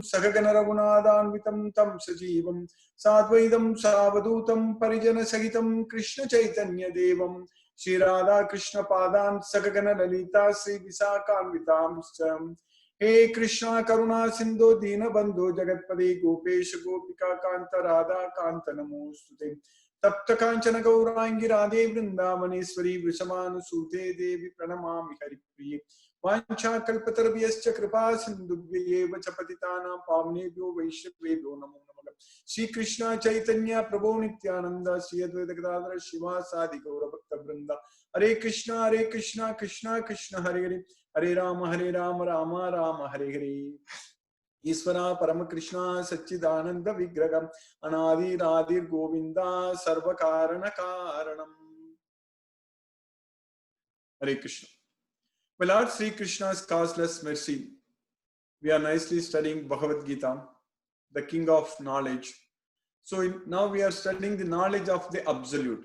Sagagana Raghunadanvitam Tam Sajivam Sadvaidam Savadutam Parijana Sagitam Krishna Chaitanya Devam Shri Radha Krishna Padan Sagagana Lalita Sri Visakanvitam He Krishna Karuna Sindhu Dina Bandhu Jagatpade Gopesh Gopika Kanta Radha Kanta Namostute Tapta Kanchana Gaurangi Radhe Vrindavaneshwari Vrishamanu Sute Devi Pranamami Haripriye Vancha Kalpatarvyascha Kripa Sindhubhyeva Chapatitana Pavnebhyo Vaishnavedo Namo Namaha Shri Krishna Chaitanya Prabhu Nityananda Shri Advaita Gadadhara Shiva Sadi Gaura Bhakta Vrinda Hare Krishna Krishna Krishna Hare Hare Hare Rama Rama Rama Hare Hare Isvara Parama Krishna Satchidananda Vigraham Anadi Radhir Govinda Sarva Karana Karanam Hare Krishna. By Lord Sri Krishna's causeless mercy, we are nicely studying Bhagavad Gita, the king of knowledge. So now we are studying the knowledge of the absolute.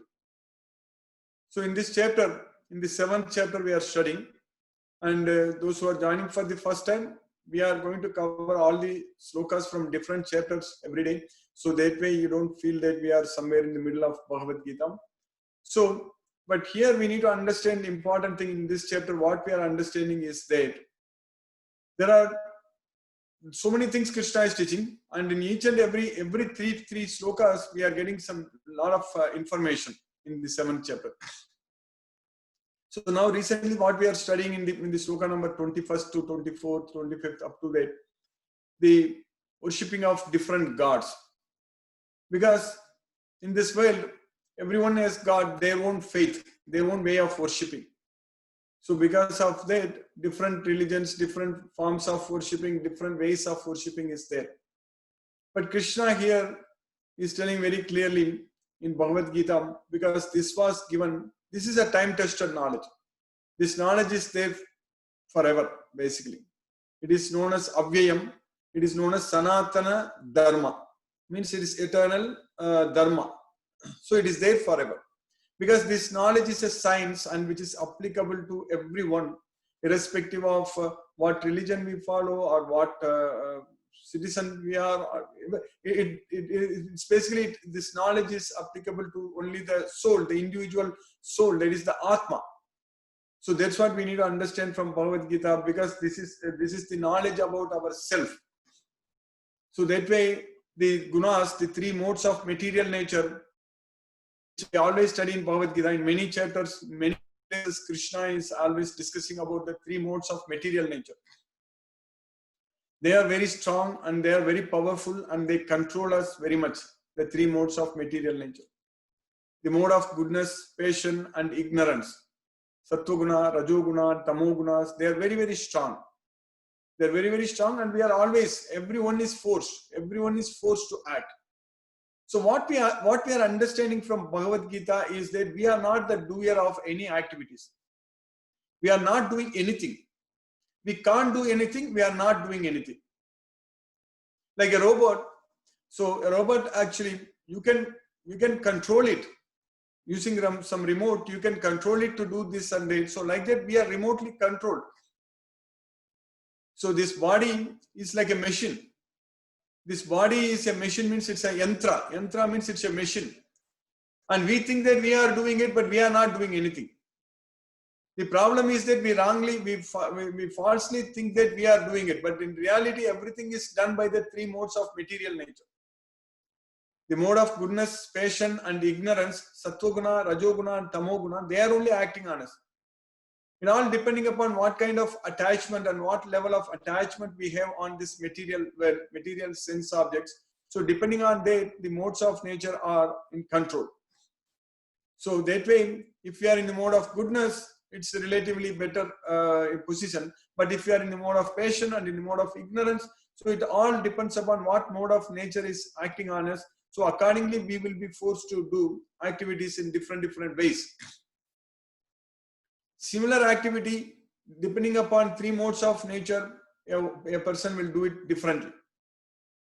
So in this chapter, in the 7th chapter we are studying, and those who are joining for the first time, we are going to cover all the slokas from different chapters every day. So that way you don't feel that we are somewhere in the middle of Bhagavad Gita. So, but here we need to understand the important thing in this chapter. What we are understanding is that there are so many things Krishna is teaching, and in each and every three slokas we are getting some lot of information in the 7th chapter. So now recently what we are studying in the sloka number 21st to 24th, 25th up to that, the worshipping of different gods. Because in this world, everyone has got their own faith, their own way of worshipping. So because of that, different religions, different forms of worshipping, different ways of worshipping is there. But Krishna here is telling very clearly in Bhagavad Gita, because this was given, this is a time-tested knowledge. This knowledge is there forever, basically. It is known as Avyayam. It is known as Sanatana Dharma. Means it is eternal Dharma. So it is there forever. Because this knowledge is a science and which is applicable to everyone, irrespective of what religion we follow or what citizen we are. It's basically, this knowledge is applicable to only the soul, the individual soul, that is the Atma. So that's what we need to understand from Bhagavad Gita, because this is the knowledge about ourself. So that way, the gunas, the 3 modes of material nature, which we always study in Bhagavad Gita, in many chapters, many places, Krishna is always discussing about the 3 modes of material nature. They are very strong and they are very powerful and they control us very much, the 3 modes of material nature. The mode of goodness, passion and ignorance. Sattva-guna, Rajoguna, Tamo-gunas, they are very, very strong. They are very, very strong, and we are always, everyone is forced to act. So what we are understanding from Bhagavad Gita is that we are not the doer of any activities. We are not doing anything. We can't do anything, we are not doing anything. Like a robot. So a robot, actually, you can control it. Using some remote, you can control it to do this and that. So like that, we are remotely controlled. So this body is like a machine. This body is a machine, means it's a yantra. Yantra means it's a machine. And we think that we are doing it, but we are not doing anything. The problem is that we falsely think that we are doing it. But in reality, everything is done by the 3 modes of material nature. The mode of goodness, passion and ignorance, Sattva-guna, Rajoguna and Tamo-guna, they are only acting on us. It all depending upon what kind of attachment and what level of attachment we have on this material sense objects. So depending on that, the modes of nature are in control. So that way, if we are in the mode of goodness, it's a relatively better position. But if we are in the mode of passion and in the mode of ignorance, so it all depends upon what mode of nature is acting on us. So accordingly, we will be forced to do activities in different ways. Similar activity, depending upon 3 modes of nature, a person will do it differently.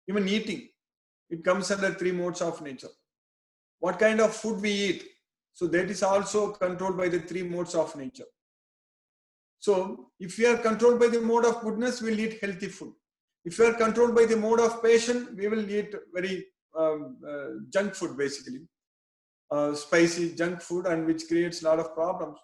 Even eating, it comes under 3 modes of nature. What kind of food we eat, so that is also controlled by the 3 modes of nature. So if we are controlled by the mode of goodness, we'll eat healthy food. If we are controlled by the mode of passion, we will eat very junk food, basically. Spicy junk food, and which creates a lot of problems.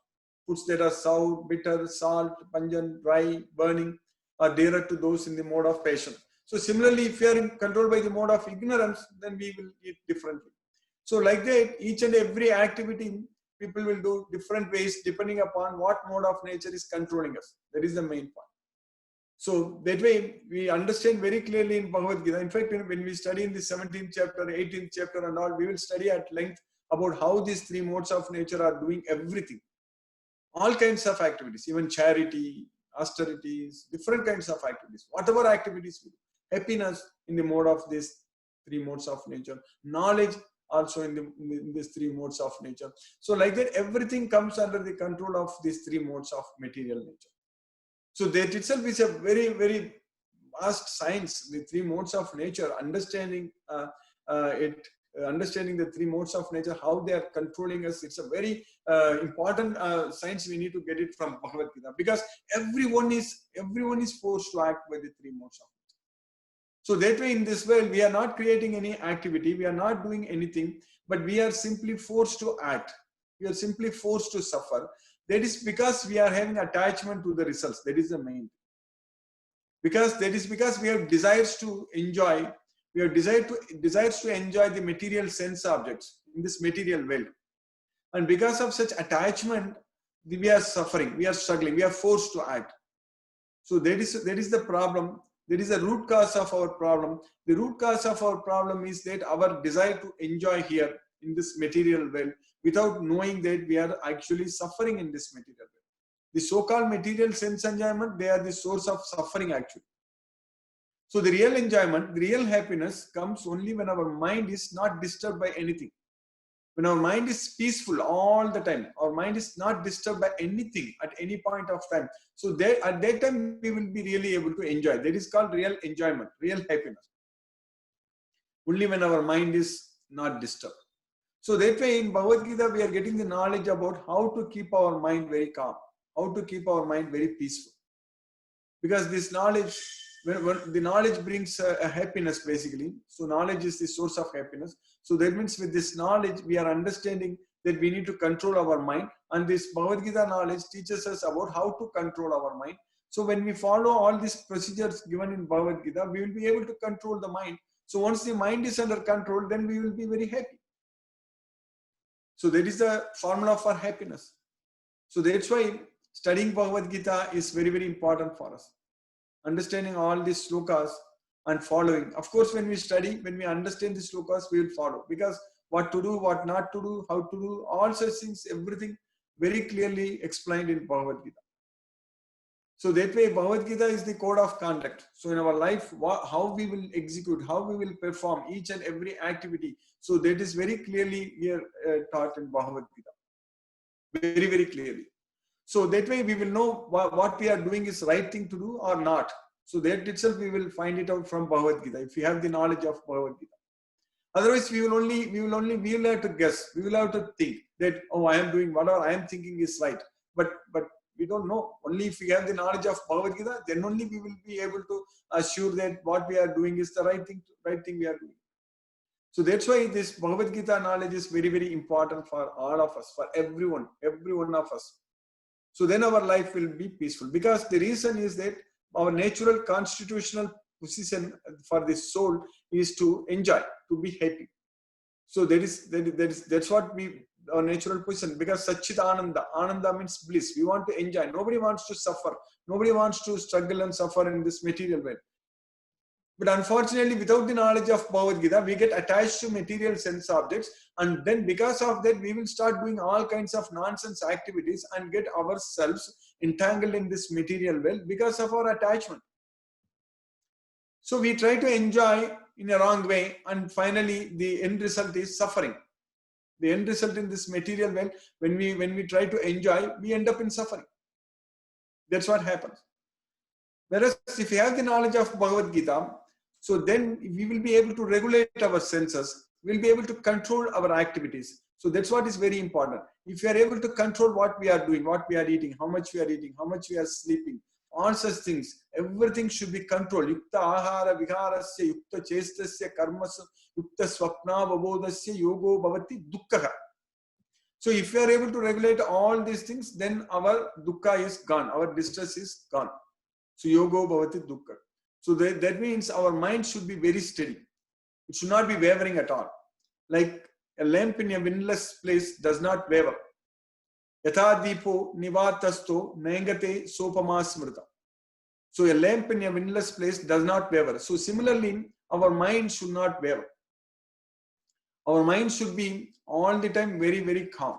Foods that are sour, bitter, salt, pungent, dry, burning are dearer to those in the mode of passion. So similarly, if we are controlled by the mode of ignorance, then we will eat differently. So like that, each and every activity people will do different ways depending upon what mode of nature is controlling us. That is the main point. So that way we understand very clearly in Bhagavad Gita. In fact, when we study in the 17th chapter, 18th chapter and all, we will study at length about how these three modes of nature are doing everything. All kinds of activities, even charity, austerities, different kinds of activities, whatever activities we do. Happiness in the mode of these three modes of nature. Knowledge also in these three modes of nature. So like that, everything comes under the control of these three modes of material nature. So that itself is a very, very vast science, the three modes of nature, understanding understanding the three modes of nature, how they are controlling us. It's a very important science. We need to get it from Bhagavad Gita, because everyone is forced to act by the three modes of nature. So that way, in this world, we are not creating any activity, we are not doing anything, but we are simply forced to act. We are simply forced to suffer. That is because we are having attachment to the results. That is the main. Because we have desires to enjoy. We have desires to enjoy the material sense objects in this material world. And because of such attachment, we are suffering, we are struggling, we are forced to act. So that is the problem. That is the root cause of our problem. The root cause of our problem is that our desire to enjoy here in this material world, without knowing that we are actually suffering in this material world. The so-called material sense enjoyment, they are the source of suffering actually. So the real enjoyment, the real happiness comes only when our mind is not disturbed by anything. When our mind is peaceful all the time, our mind is not disturbed by anything at any point of time. So there, at that time, we will be really able to enjoy. That is called real enjoyment, real happiness. Only when our mind is not disturbed. So that way in Bhagavad Gita, we are getting the knowledge about how to keep our mind very calm, how to keep our mind very peaceful. Because this knowledge, when the knowledge brings a happiness basically. So knowledge is the source of happiness. So that means with this knowledge, we are understanding that we need to control our mind. And this Bhagavad Gita knowledge teaches us about how to control our mind. So when we follow all these procedures given in Bhagavad Gita, we will be able to control the mind. So once the mind is under control, then we will be very happy. So that is the formula for happiness. So that's why studying Bhagavad Gita is very, very important for us. Understanding all these slokas and following. Of course, when we study, when we understand the slokas, we will follow. Because what to do, what not to do, how to do, all such things, everything very clearly explained in Bhagavad Gita. So that way, Bhagavad Gita is the code of conduct. So in our life, how we will execute, how we will perform each and every activity. So that is very clearly here taught in Bhagavad Gita. Very, very clearly. So that way we will know what we are doing is right thing to do or not. So that itself we will find it out from Bhagavad Gita if we have the knowledge of Bhagavad Gita. Otherwise, we will have to guess. We will have to think that, oh, I am doing whatever I am thinking is right. But we don't know. Only if we have the knowledge of Bhagavad Gita, then only we will be able to assure that what we are doing is the right thing we are doing. So that's why this Bhagavad Gita knowledge is very, very important for all of us, for every one of us. So then our life will be peaceful. Because the reason is that our natural constitutional position for the soul is to enjoy, to be happy. So that's what our natural position. Because Satchit Ananda means bliss. We want to enjoy. Nobody wants to suffer. Nobody wants to struggle and suffer in this material world. But unfortunately, without the knowledge of Bhagavad Gita, we get attached to material sense objects. And then because of that, we will start doing all kinds of nonsense activities and get ourselves entangled in this material world because of our attachment. So we try to enjoy in a wrong way. And finally, the end result is suffering. The end result in this material world, when we try to enjoy, we end up in suffering. That's what happens. Whereas if we have the knowledge of Bhagavad Gita, so then we will be able to regulate our senses. We'll be able to control our activities. So that's what is very important. If we are able to control what we are doing, what we are eating, how much we are eating, how much we are sleeping, all such things, everything should be controlled. Yukta ahara viharasya, yukta chestasya karmasu, yukta swapna vabodasya yogo bhavati dukkha. So if we are able to regulate all these things, then our dukkha is gone, our distress is gone. So yogo bhavati dukkha. So that means our mind should be very steady. It should not be wavering at all. Like a lamp in a windless place does not waver. Yatha dipo nivatasto nengate sopama smrita. So a lamp in a windless place does not waver. So similarly, our mind should not waver. Our mind should be all the time very, very calm.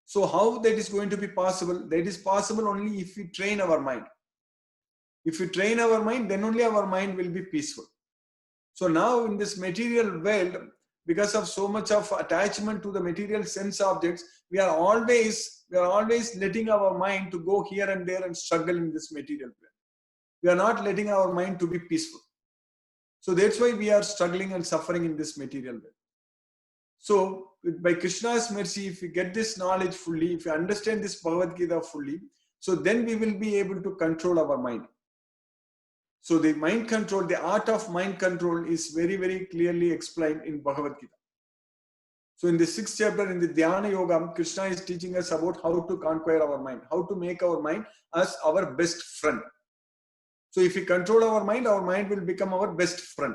So how that is going to be possible? That is possible only if we train our mind. If we train our mind, then only our mind will be peaceful. So now in this material world, because of so much of attachment to the material sense objects, we are always letting our mind to go here and there and struggle in this material world. We are not letting our mind to be peaceful. So that's why we are struggling and suffering in this material world. So by Krishna's mercy, if we get this knowledge fully, if we understand this Bhagavad Gita fully, so then we will be able to control our mind. So the mind control, the art of mind control is very, very clearly explained in Bhagavad Gita. So in the 6th chapter, in the Dhyana Yoga, Krishna is teaching us about how to conquer our mind, how to make our mind as our best friend. So if we control our mind will become our best friend.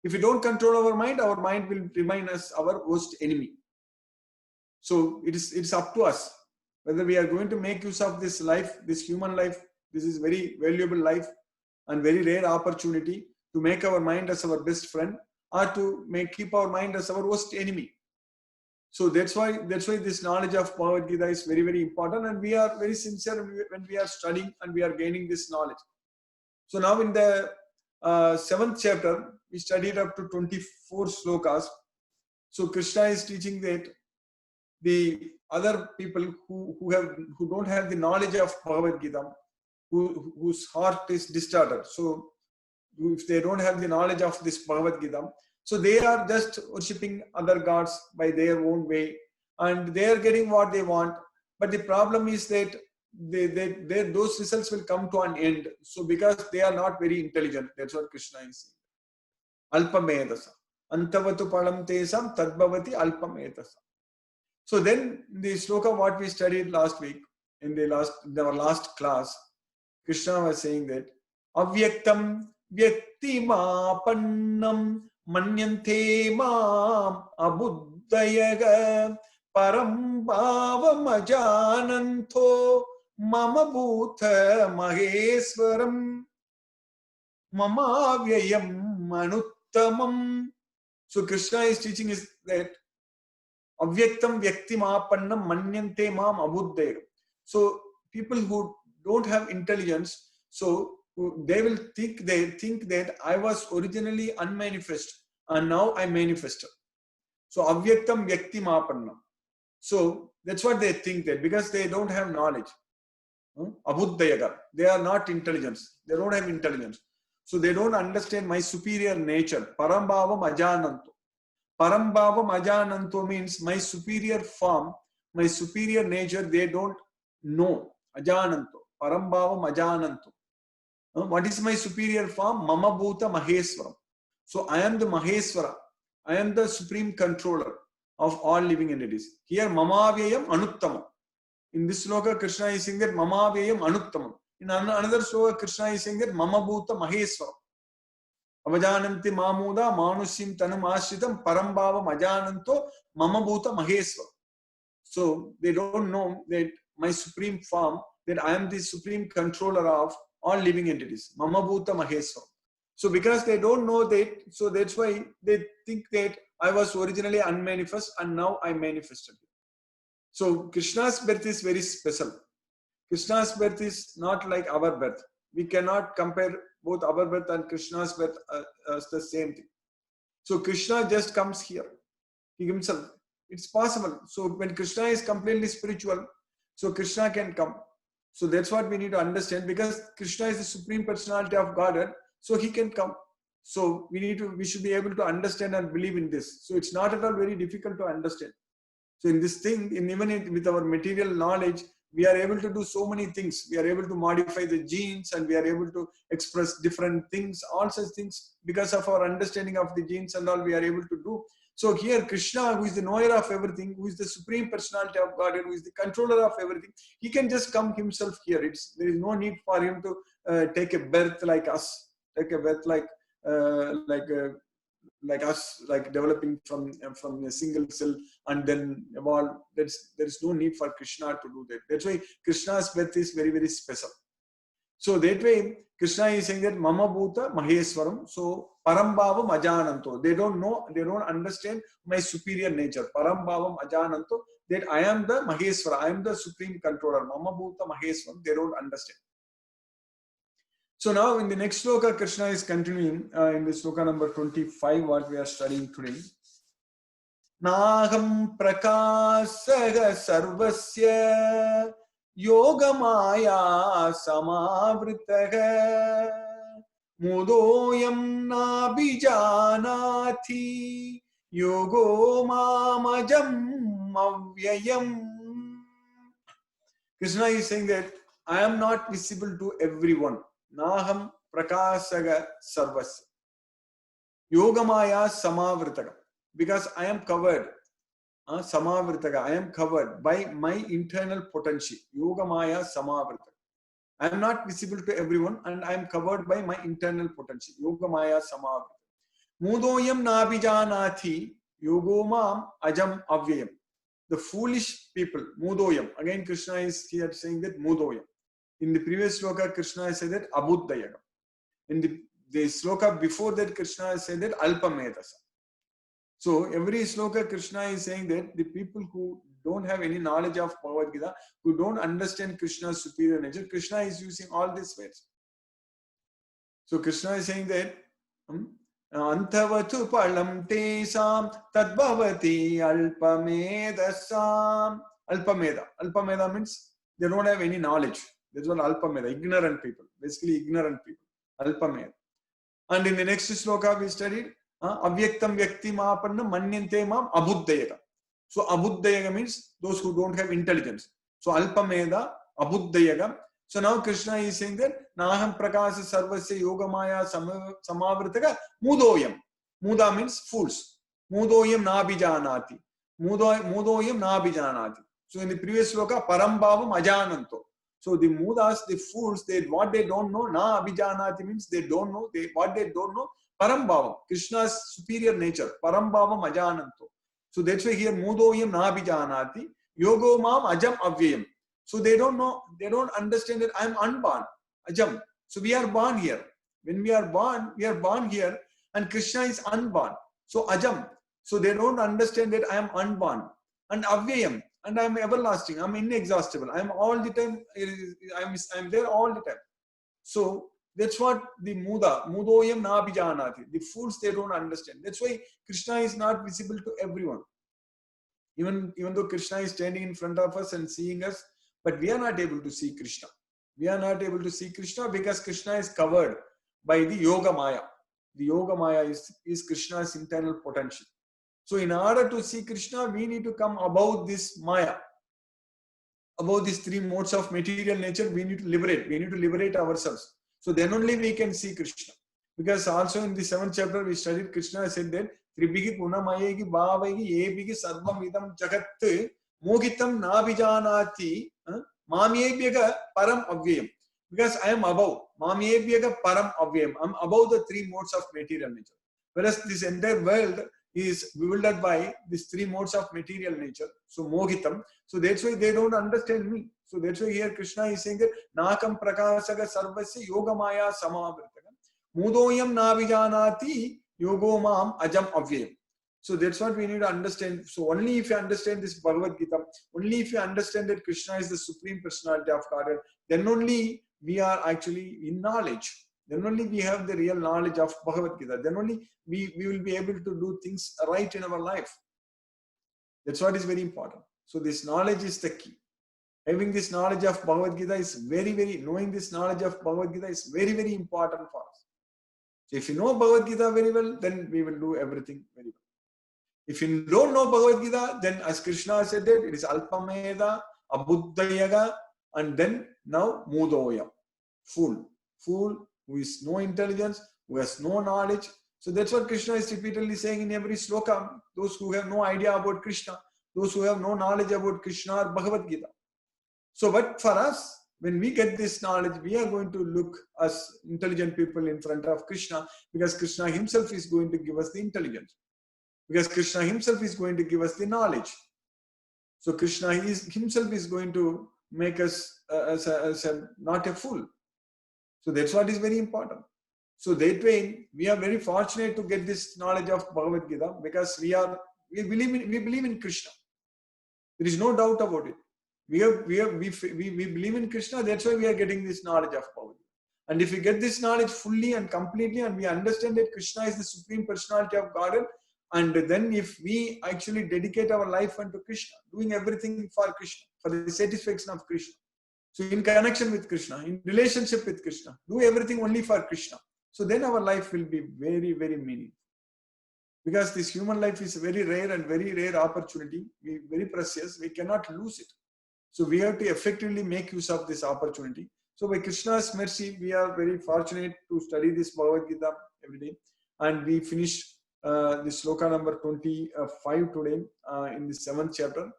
If we don't control our mind will remain as our worst enemy. So it's up to us whether we are going to make use of this life, this human life. This is very valuable life and very rare opportunity to make our mind as our best friend, or to keep our mind as our worst enemy. So that's why this knowledge of Bhagavad Gita is very, very important, and we are very sincere when we are studying and we are gaining this knowledge. So now in the 7th chapter, we studied up to 24 slokas. So Krishna is teaching that the other people who don't have the knowledge of Bhagavad Gita, whose heart is distorted. So if they don't have the knowledge of this Bhagavad Gita, so they are just worshipping other gods by their own way, and they are getting what they want. But the problem is that those results will come to an end. So because they are not very intelligent, that's what Krishna is saying. Alpamedasa. Antavatu palam tesam tadbhavati alpamedasa. So then the sloka what we studied last week, in our last class, Krishna was saying that avyaktam vyaktimapannam manyante mam abuddhayaga param bhavam ajananto mama bhutha maheswaram mama vyayam manuttamam. So Krishna is teaching us that avyaktam vyaktimapannam manyante mam abuddhayaga. So people who don't have intelligence, so they think that I was originally unmanifest and now I manifested. So avyaktam vyaktimapannam. So that's what they think, that because they don't have knowledge. Abuddhayaga. They are not intelligence. They don't have intelligence. So they don't understand my superior nature. Parambhavam ajananto. Parambhavam ajananto means my superior form, my superior nature, they don't know. Ajananto. Parambhavam ajananto. What is my superior form? Mama bhuta maheswaram. So I am the Maheswara. I am the supreme controller of all living entities. Here mama vyayam anuttamam. In this sloka, Krishna is saying that mama vyayam anuttamam. In another sloka, Krishna is saying that mama bhuta maheswaram. Avajananti mamuda manusim tanam ashritam parambhavam ajananto mama bhuta maheswaram. So they don't know that my supreme form, that I am the supreme controller of all living entities. Mama bhuta maheswaram. So because they don't know that, so that's why they think that I was originally unmanifest and now I manifested. So Krishna's birth is very special. Krishna's birth is not like our birth. We cannot compare both our birth and Krishna's birth as the same thing. So Krishna just comes here. He himself. It's possible. So when Krishna is completely spiritual, so Krishna can come. So that's what we need to understand, because Krishna is the supreme personality of Godhead, so he can come. So we should be able to understand and believe in this. So it's not at all very difficult to understand. So in this thing, even with our material knowledge, we are able to do so many things. We are able to modify the genes and we are able to express different things, all such things because of our understanding of the genes and all we are able to do. So here Krishna, who is the knower of everything, who is the supreme personality of God, who is the controller of everything, he can just come himself here. There is no need for him to take a birth like us, take a birth like us, like developing from a single cell and then evolve. There's no need for Krishna to do that. That's why Krishna's birth is very, very special. So that way, Krishna is saying that Mama Bhuta Maheswaram. So Parambhavam Ajananto. They don't know, they don't understand my superior nature. Parambhavam Ajananto. That I am the Maheswara, I am the supreme controller. Mama Bhuta Maheswaram. They don't understand. So now in the next sloka, Krishna is continuing in the sloka number 25, what we are studying today. Naham prakasaga sarvasya yogamaya samavritaga mudoyam nabijanati yogo mamajam avyayam. Krishna is saying that I am not visible to everyone. Naham prakasaga sarvasya yogamaya samavritaga, because I am covered. Samavritaga, I am covered by my internal potential. Yogamaya samavritaga. I am not visible to everyone and I am covered by my internal potential. Yogamaya samavritaga. Mudoyam nabijanati yogomam ajam avyayam. The foolish people, mudoyam. Again Krishna is here saying that mudoyam. In the previous sloka, Krishna has said that abuddhayaga. In the sloka before that, Krishna has said that alpamedasa. So every sloka, Krishna is saying that the people who don't have any knowledge of Bhagavad Gita, who don't understand Krishna's superior nature, Krishna is using all these words. So Krishna is saying that Antavatu palam tesam tadbhavati alpamedasam. Alpameda. Alpameda means they don't have any knowledge. That's what alpameda, ignorant people, basically ignorant people. Alpameda. And in the next sloka we studied avyaktam vyakti mapanna manyante mam abuddhayaga. So abuddhayaga means those who don't have intelligence. So alpameda, abuddhayaga. So now Krishna is saying that naham prakasa sarvasya yogamaya samavritaga mudoyam. Muda means fools. Mudoyam nabijanati. Mudoyam nabijanati. So in the previous sloka parambhavam ajananto. So the mudas, the fools, what they don't know, na abhijanati means they don't know. What they don't know, parambhavam, Krishna's superior nature, parambhavam ajananto. So that's why here mudoyam na abhijanati, yogo mam ajam avyayam. So they don't know, they don't understand that I am unborn, ajam. So we are born here. When we are born here, and Krishna is unborn. So ajam. So they don't understand that I am unborn. And avyayam. And I am everlasting. I am inexhaustible. I am all the time. I am there all the time. So that's what the mudoyam nabijanati. The fools, they don't understand. That's why Krishna is not visible to everyone. Even though Krishna is standing in front of us and seeing us, but we are not able to see Krishna. We are not able to see Krishna because Krishna is covered by the yoga maya. The yoga maya is Krishna's internal potential. So in order to see Krishna, we need to come above this maya, above these three modes of material nature. We need to liberate ourselves. So then only we can see Krishna. Because also in the 7th chapter we studied, Krishna said that Tribhigi Punamayegi Bhavagi Ebhigi Sarvam Idam Jagat Mogitam Nabijanati Mamyebhyaga Param Avyayam. Because I am above. Mamyebhyaga Param Avyayam. I am above the three modes of material nature. Whereas this entire world is bewildered by these three modes of material nature. So mohitam. So that's why they don't understand me. So that's why here Krishna is saying that nakam prakasaga sarvasya yogamaya samavritaga mudoyam navijanati yogomam ajam avyayam. So that's what we need to understand. So only if you understand this Bhagavad Gita, only if you understand that Krishna is the supreme personality of Godhead, then only we are actually in knowledge. Then only we have the real knowledge of Bhagavad Gita. Then only we will be able to do things right in our life. That's what is very important. So this knowledge is the key. Having this knowledge of Bhagavad Gita is knowing this knowledge of Bhagavad Gita is very, very important for us. So if you know Bhagavad Gita very well, then we will do everything very well. If you don't know Bhagavad Gita, then as Krishna said that it is alpameda, abuddhayaga, And then now Mudoya, fool. Fool who is no intelligence, who has no knowledge. So that's what Krishna is repeatedly saying in every sloka. Those who have no idea about Krishna, those who have no knowledge about Krishna or Bhagavad Gita. So, but for us, when we get this knowledge, we are going to look as intelligent people in front of Krishna, because Krishna himself is going to give us the intelligence. Because Krishna himself is going to give us the knowledge. So Krishna himself is going to make us not a fool. So that's what is very important. So that way, we are very fortunate to get this knowledge of Bhagavad Gita, because we believe in Krishna. There is no doubt about it. We believe in Krishna. That's why we are getting this knowledge of Bhagavad Gita. And if we get this knowledge fully and completely, and we understand that Krishna is the Supreme Personality of Godhead, and then if we actually dedicate our life unto Krishna, doing everything for Krishna, for the satisfaction of Krishna, so in connection with Krishna, in relationship with Krishna, do everything only for Krishna, so then our life will be very, very meaningful. Because this human life is a very rare and very rare opportunity, very precious, we cannot lose it. So we have to effectively make use of this opportunity. So by Krishna's mercy, we are very fortunate to study this Bhagavad Gita every day. And we finished this sloka number 25 today in the 7th chapter.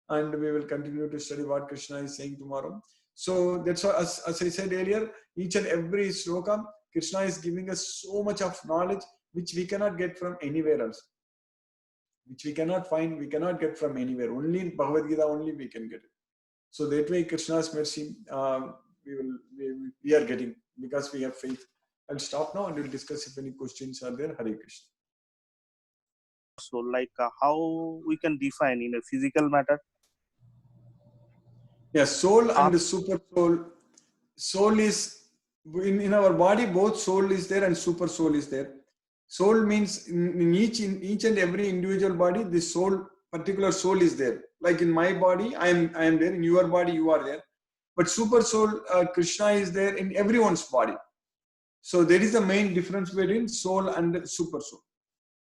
And we will continue to study what Krishna is saying tomorrow. So that's why, as I said earlier, each and every sloka, Krishna is giving us so much of knowledge which we cannot get from anywhere else. Which we cannot find, we cannot get from anywhere. Only in Bhagavad Gita only we can get it. So that way, Krishna's mercy, we are getting, because we have faith. I'll stop now and we'll discuss if any questions are there. Hare Krishna. So, like how we can define in a physical matter? Yes, soul and super soul. Soul is in our body. Both soul is there and super soul is there. Soul means in each and every individual body, the soul, particular soul is there. Like in my body, I am there. In your body, you are there. But super soul, Krishna is there in everyone's body. So there is the main difference between soul and super soul.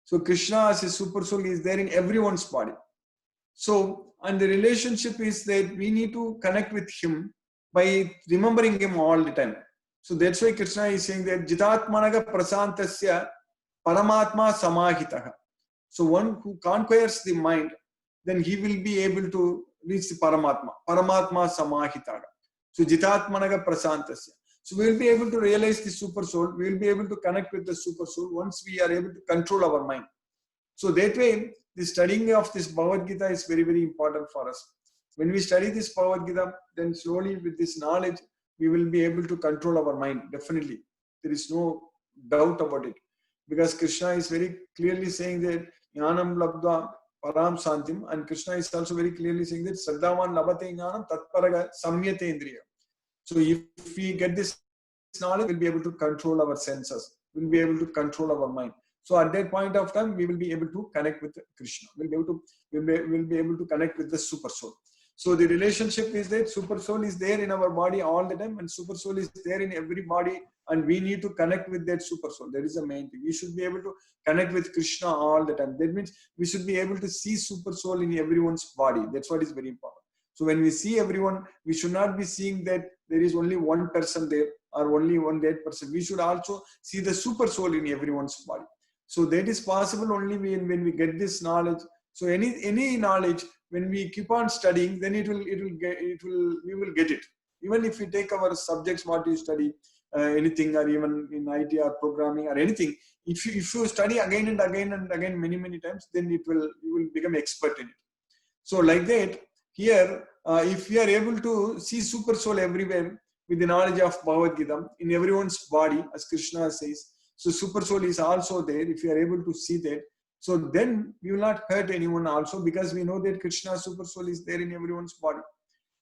So Krishna as a super soul is there in everyone's body. So, and the relationship is that we need to connect with him by remembering him all the time. So that's why Krishna is saying that Jitatmanaga prasantasya paramatma samahitaha. So one who conquers the mind, then he will be able to reach the Paramatma. Paramatma samahitaha. So Jitatmanaga prasantasya. So we will be able to realize the super soul. We will be able to connect with the super soul once we are able to control our mind. So that way, the studying of this Bhagavad Gita is very, very important for us. When we study this Bhagavad Gita, then slowly with this knowledge, we will be able to control our mind. Definitely. There is no doubt about it. Because Krishna is very clearly saying that Jnanam labdva param santim, and Krishna is also very clearly saying that Saddhavan labate jnanam tatparaga samyate indriya. So if we get this knowledge, we'll be able to control our senses. We'll be able to control our mind. So at that point of time, we will be able to connect with Krishna. We'll be able to connect with the super soul. So the relationship is that super soul is there in our body all the time, and super soul is there in every body, and we need to connect with that super soul. That is the main thing. We should be able to connect with Krishna all the time. That means we should be able to see super soul in everyone's body. That's what is very important. So when we see everyone, we should not be seeing that there is only one person there or only one dead person. We should also see the super soul in everyone's body. So that is possible only when we get this knowledge. So any knowledge, when we keep on studying, then we will get it. Even if we take our subjects, what you study, anything, or even in IT or programming or anything, if you study again and again many times, then you will become expert in it. So like that, here, if we are able to see super soul everywhere with the knowledge of Bhagavad Gita in everyone's body, as Krishna says, so super soul is also there. If you are able to see that, so then we will not hurt anyone also, because we know that Krishna's super soul is there in everyone's body.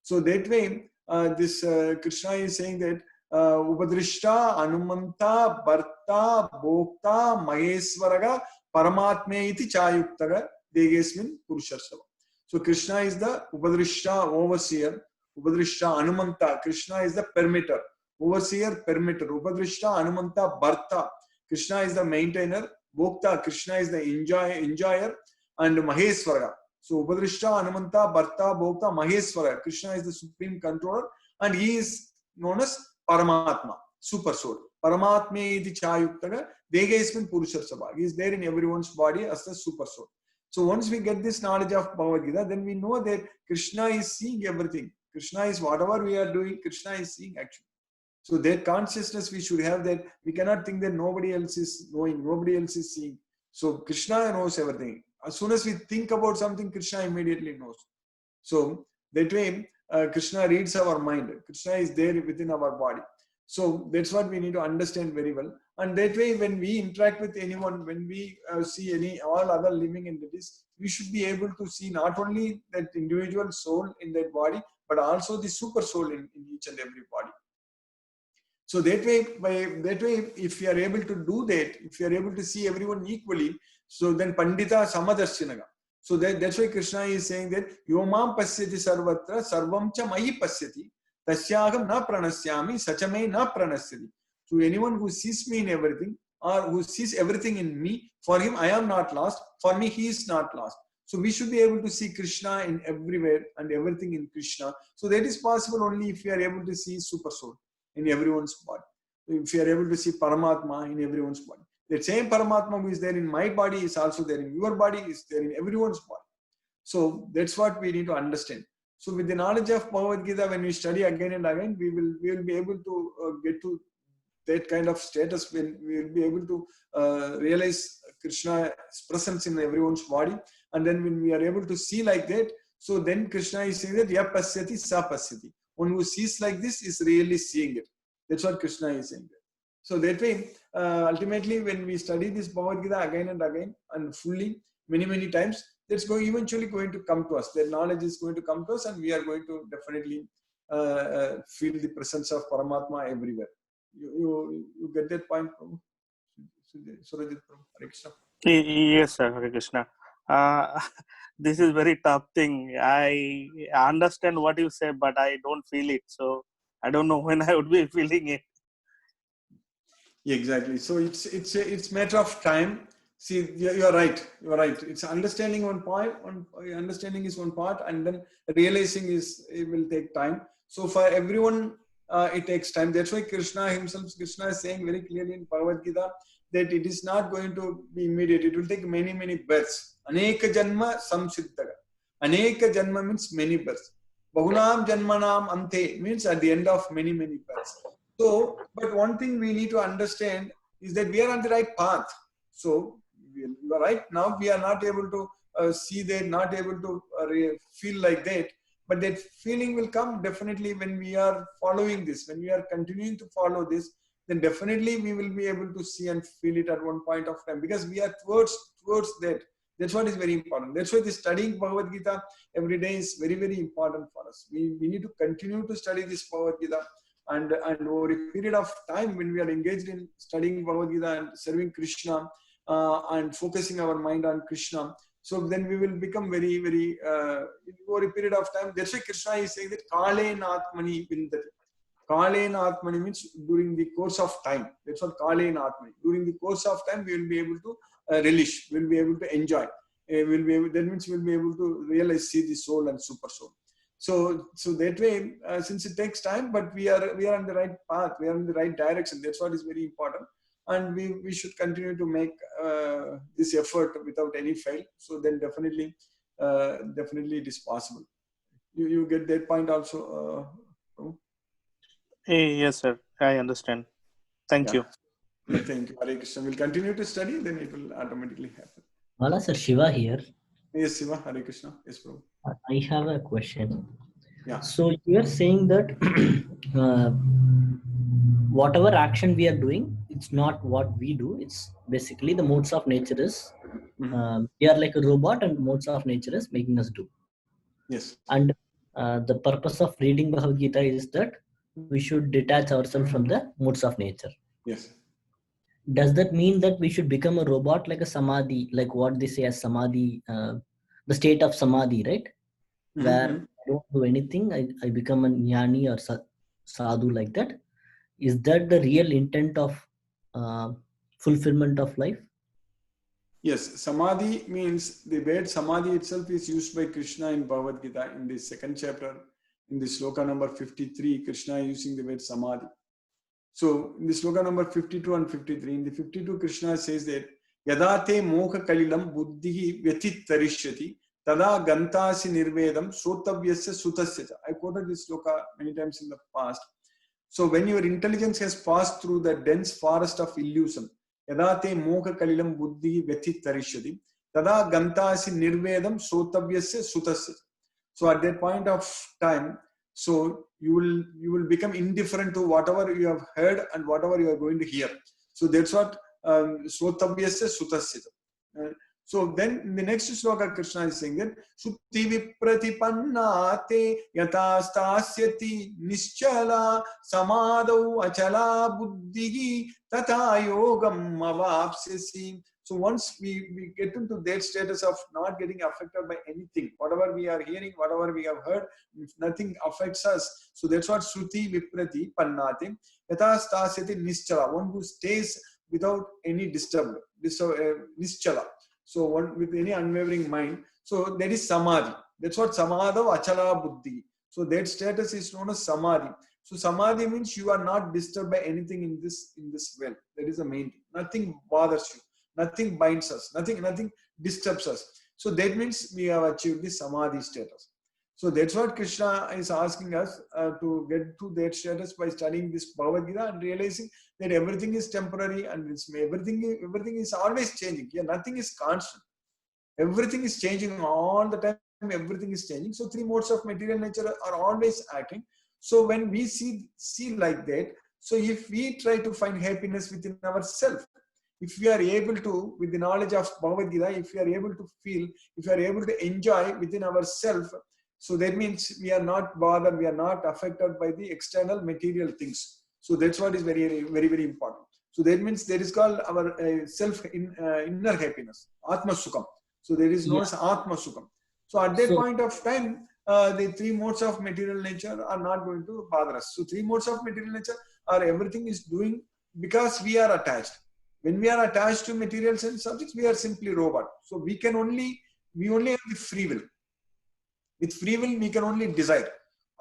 So that way, this Krishna is saying that Upadrishta, Anumanta, Bharta, Bhokta, Maheswaraga, Paramatme iti Chayuktaga, Degesmin Purusharsava. So Krishna is the Upadrishta, overseer. Upadrishta, Anumanta. Krishna is the permitter. Overseer, permitter. Upadrishta, Anumanta, Bharta. Krishna is the maintainer. Bhokta, Krishna is the enjoyer. And Maheswara. So Upadrishta, Anumanta, Bharta, Bhokta, Maheswara. Krishna is the supreme controller. and he is known as Paramatma, super soul. Paramatme iti chayuktaga degesmin purushasabha. He is there in everyone's body as the super soul. So once we get this knowledge of Bhagavad Gita, then we know that Krishna is seeing everything. Krishna is whatever we are doing, Krishna is seeing actually. So that consciousness we should have, that we cannot think that nobody else is knowing, nobody else is seeing. So Krishna knows everything. As soon as we think about something, Krishna immediately knows. So that way, Krishna reads our mind. Krishna is there within our body. So that's what we need to understand very well. And that way, when we interact with anyone, when we see all other living entities, we should be able to see not only that individual soul in that body, but also the super soul in each and every body. So that way, if we are able to do that, if we are able to see everyone equally, so then Pandita Samadarshinaga. So that's why Krishna is saying that Yomam Pasyati Sarvatra Sarvam Cha Mayi Pasyati Tasyagam Na Pranasyami Sachame Na Pranasyati. So anyone who sees me in everything, or who sees everything in me, for him I am not lost, for me he is not lost. So we should be able to see Krishna in everywhere and everything in Krishna. So that is possible only if we are able to see super soul in everyone's body. If you are able to see Paramatma in everyone's body. The same Paramatma who is there in my body is also there in your body, is there in everyone's body. So that's what we need to understand. So with the knowledge of Bhagavad Gita, when we study again and again, we will be able to get to that kind of status when we will be able to realize Krishna's presence in everyone's body. And then when we are able to see like that, so then Krishna is saying that Ya pasyati sa pasyati. One who sees like this is really seeing it. That's what Krishna is saying. So that way, ultimately, when we study this Bhagavad Gita again and again and fully, many times, that's eventually going to come to us. That knowledge is going to come to us, and we are going to definitely feel the presence of Paramatma everywhere. You get that point, Prabhu? Surajit Prabhu, Hare Krishna. Yes, sir. Hare Krishna. This is very tough thing. I understand what you say, but I don't feel it. So I don't know when I would be feeling it. Exactly. So it's matter of time. See, you're right. You're right. It's understanding one point. Understanding is one part, and then realizing it will take time. So for everyone, it takes time. That's why Krishna is saying very clearly in Bhagavad Gita that it is not going to be immediate. It will take many births. Aneka janma samsiddhaga. Aneka janma means many births. Bahunam janmanam ante means at the end of many births. So, but one thing we need to understand is that we are on the right path. So, you are right. Now we are not able to see that, not able to feel like that. But that feeling will come definitely when we are following this, when we are continuing to follow this, then definitely we will be able to see and feel it at one point of time, because we are towards that. That's what is very important. That's why the studying Bhagavad Gita every day is very important for us. We need to continue to study this Bhagavad Gita. And over a period of time, when we are engaged in studying Bhagavad Gita and serving Krishna and focusing our mind on Krishna, so then we will become very over a period of time. That's why Krishna is saying that Kalen Atmani Vindati. Kalen Atmani means during the course of time. That's what Kalen Atmani. During the course of time, we will be able to relish, we will be able to enjoy. That means we will be able to realize, see the soul and super soul. So that way, since it takes time, but we are on the right path, we are in the right direction. That's what is very important, and we should continue to make this effort without any fail. So then definitely it is possible. You get that point also. Yes, sir. I understand. Thank you. Thank you, Hare Krishna. We'll continue to study, then it will automatically happen. Mala sir, Shiva here. Yes, Shiva, Hare Krishna. Yes, bro. I have a question. Yeah. So you are saying that whatever action we are doing, it's not what we do. It's basically the modes of nature is. We are like a robot, and modes of nature is making us do. Yes. And the purpose of reading Bhagavad Gita is that we should detach ourselves from the modes of nature. Yes. Does that mean that we should become a robot, like a samadhi, like what they say as samadhi, the state of samadhi, right? Where I don't do anything, I become a jnani or sadhu, like that. Is that the real intent of fulfillment of life? Yes, samadhi means, the word samadhi itself is used by Krishna in Bhagavad Gita in the second chapter, In the sloka number 53, Krishna is using the word samadhi. So in the sloka number 52 and 53, in the 52, Krishna says that Yadate moha kalilam buddhihi vyatit tarishyati tada gantasi nirvedam sotavyasya sutasya. I quoted this sloka many times in the past. So when your intelligence has passed through the dense forest of illusion, Yadate moha kalilam buddhihi vyatit tarishyati tada gantasi nirvedam sotavyasya sutasya. So at that point of time, so you will become indifferent to whatever you have heard and whatever you are going to hear. So that's what Sotavyasya Sutasya. So then in the next sloka, Krishna is saying that Sutti Vipratipannate Yatastasyati Nischala Samadau Achala Buddhigi Tata Yogam Avapsyasi. So once we get into that status of not getting affected by anything, whatever we are hearing, whatever we have heard, if nothing affects us. So that's what Shruti Viprati Pannate Yata Stasyati Nischala, one who stays without any disturbance, Nischala. So one with any unwavering mind. So that is Samadhi. That's what Samadhav Achala Buddhi. So that status is known as Samadhi. So Samadhi means you are not disturbed by anything in this realm. That is the main thing. Nothing bothers you. Nothing binds us, nothing disturbs us. So that means we have achieved the Samadhi status. So that's what Krishna is asking us to get to that status by studying this Bhagavad Gita and realizing that everything is temporary and everything is always changing. Here, nothing is constant. Everything is changing all the time. Everything is changing. So three modes of material nature are always acting. So when we see like that, so if we try to find happiness within ourselves, if we are able to, with the knowledge of Bhagavad Gita, if we are able to feel, if we are able to enjoy within ourselves, so that means we are not bothered, we are not affected by the external material things. So that's what is very, very, very important. So that means there is called our inner happiness, Atma Sukham. So there is known as Atma Sukham. So at that point of time, the three modes of material nature are not going to bother us. So three modes of material nature are everything is doing because we are attached. When we are attached to material sense subjects, we are simply robot. So we only have the free will. With free will, we can only desire.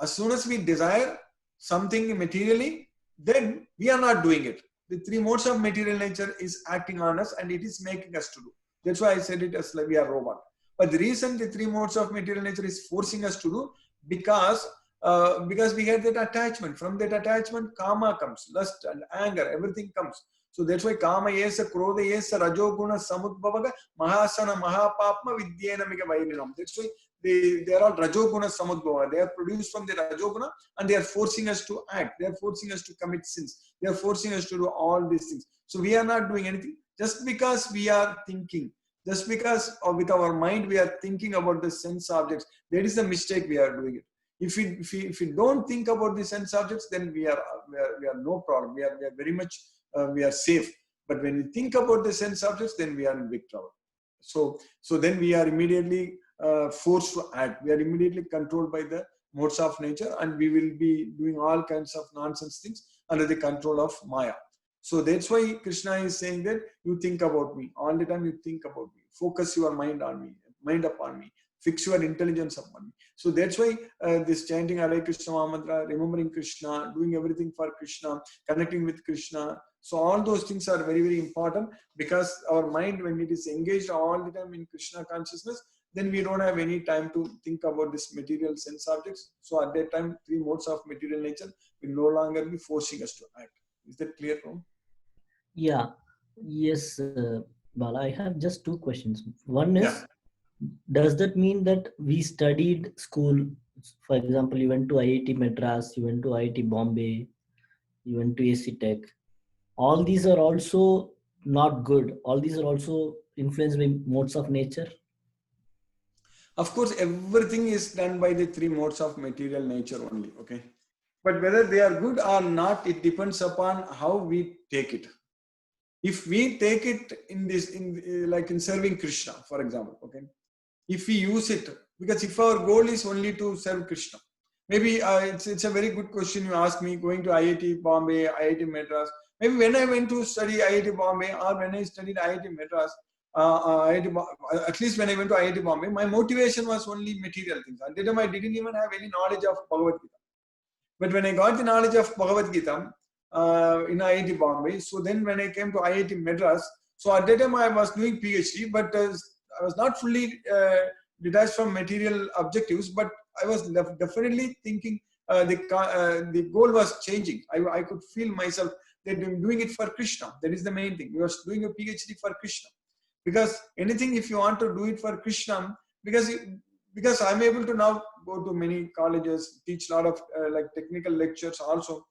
As soon as we desire something materially, then we are not doing it. The three modes of material nature is acting on us and it is making us to do. That's why I said it as like we are robot. But the reason the three modes of material nature is forcing us to do, because we had that attachment. From that attachment, karma comes, lust and anger, everything comes. So that's why kama yesa, krodha yesa, rajoguna, samudbhavaga, mahasana, mahapapma, vidyena miga vairinam. That's why they are all rajoguna, samudbhavaga. They are produced from the rajoguna and they are forcing us to act. They are forcing us to commit sins. They are forcing us to do all these things. So we are not doing anything just because we are thinking. Just because with our mind we are thinking about the sense objects. That is the mistake we are doing it. If we don't think about the sense objects, then we are no problem. We are very much we are safe. But when we think about the sense objects, then we are in big trouble. So then we are immediately forced to act. We are immediately controlled by the modes of nature, and we will be doing all kinds of nonsense things under the control of Maya. So that's why Krishna is saying that you think about me. All the time you think about me. Focus your mind on me, mind upon me. Fix your intelligence upon me. So that's why this chanting Hare Krishna Mahamantra, remembering Krishna, doing everything for Krishna, connecting with Krishna. So all those things are very, very important, because our mind, when it is engaged all the time in Krishna consciousness, then we don't have any time to think about this material sense objects. So at that time, three modes of material nature will no longer be forcing us to act. Is that clear, Rom? Yeah. Yes, Bala, I have just two questions. One is, does that mean that we studied school? For example, you went to IIT Madras, you went to IIT Bombay, you went to AC Tech. All these are also not good. All these are also influenced by modes of nature. Of course, everything is done by the three modes of material nature only. Okay. But whether they are good or not, it depends upon how we take it. If we take it like in serving Krishna, for example, okay, if we use it, because if our goal is only to serve Krishna, maybe it's a very good question you ask me, going to IIT Bombay, IIT Madras. Maybe when I went to study IIT Bombay or when I studied IIT Madras, at least when I went to IIT Bombay, my motivation was only material things. At that time, I didn't even have any knowledge of Bhagavad Gita. But when I got the knowledge of Bhagavad Gita in IIT Bombay, so then when I came to IIT Madras, so at that time I was doing PhD, but I was not fully detached from material objectives, but I was definitely thinking the goal was changing. I could feel myself that I'm doing it for Krishna. That is the main thing. We were doing a PhD for Krishna. Because anything, if you want to do it for Krishna, because I'm able to now go to many colleges, teach a lot of like technical lectures also.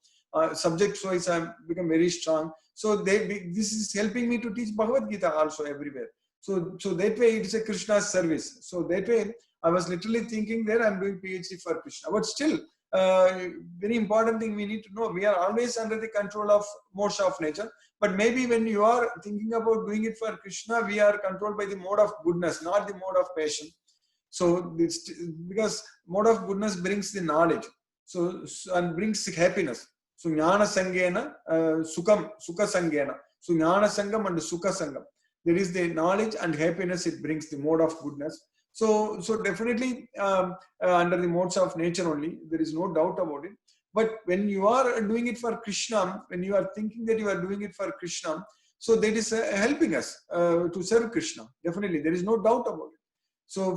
Subject wise, I've become very strong. So this is helping me to teach Bhagavad Gita also everywhere. So that way it's a Krishna service. So that way I was literally thinking that I'm doing PhD for Krishna. But still, very important thing we need to know, we are always under the control of modes of nature. But maybe when you are thinking about doing it for Krishna, we are controlled by the mode of goodness, not the mode of passion. So this, because mode of goodness brings the knowledge, so and brings happiness. So jnana sangena, sukha sangena. So jnana sangam and sukha sangam. There is the knowledge and happiness it brings, the mode of goodness. So definitely under the modes of nature only, there is no doubt about it. But when you are doing it for Krishna, when you are thinking that you are doing it for Krishna, so that is helping us to serve Krishna. Definitely, there is no doubt about it. So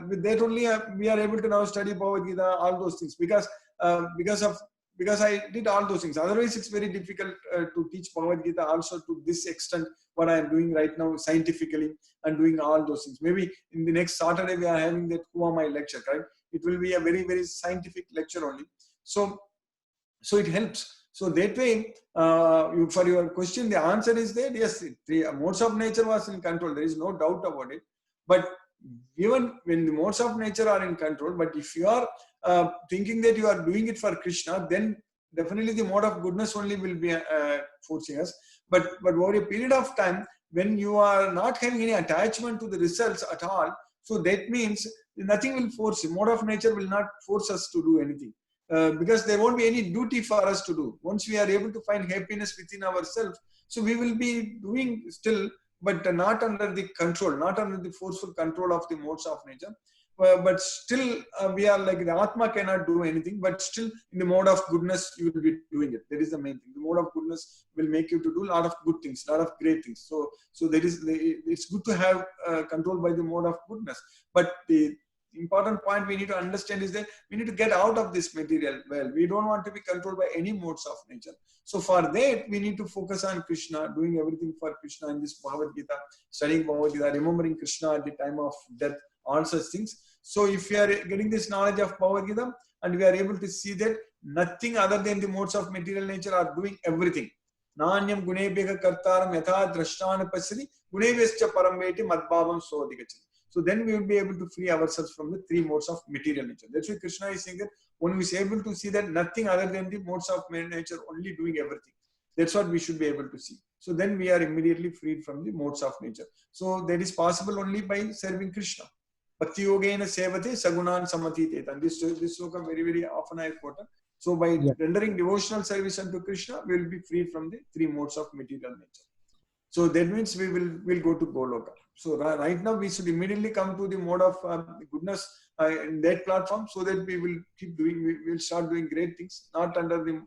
with that only we are able to now study Bhagavad Gita, all those things, because I did all those things. Otherwise, it's very difficult to teach Bhagavad Gita also to this extent. What I am doing right now scientifically and doing all those things. Maybe in the next Saturday we are having that Who Am I lecture, right? It will be a very, very scientific lecture only. So it helps. So that way, for your question, the answer is that yes, the modes of nature was in control. There is no doubt about it. But even when the modes of nature are in control, but if you are thinking that you are doing it for Krishna, then definitely the mode of goodness only will be forcing us. But over a period of time, when you are not having any attachment to the results at all, so that means nothing will force you. Mode of nature will not force us to do anything. Because there won't be any duty for us to do. Once we are able to find happiness within ourselves, so we will be doing still, but not under the control, not under the forceful control of the modes of nature. But still, we are like the Atma cannot do anything, but still in the mode of goodness, you will be doing it. That is the main thing. The mode of goodness will make you to do a lot of good things, a lot of great things. So that is, it's good to have control by the mode of goodness. But the important point we need to understand is that we need to get out of this material well. We don't want to be controlled by any modes of nature. So for that, we need to focus on Krishna, doing everything for Krishna in this Bhagavad Gita, studying Bhagavad Gita, remembering Krishna at the time of death, all such things. So if we are getting this knowledge of Bhagavad Gita and we are able to see that nothing other than the modes of material nature are doing everything. Nanyam gunebhyaga kartaram yatha drashtana pasri gunebhyascha parambeti madbhavam sodhigachani. So then we will be able to free ourselves from the three modes of material nature. That's why Krishna is saying that when we are able to see that nothing other than the modes of nature only doing everything. That's what we should be able to see. So then we are immediately freed from the modes of nature. So that is possible only by serving Krishna. Bhakti yogena sevate sagunan samatite. And this sloka very, very often I quote. So by rendering devotional service unto Krishna, we will be freed from the three modes of material nature. So that means we will go to Goloka. So right now we should immediately come to the mode of goodness in that platform, so that we will keep doing, we will start doing great things, not under the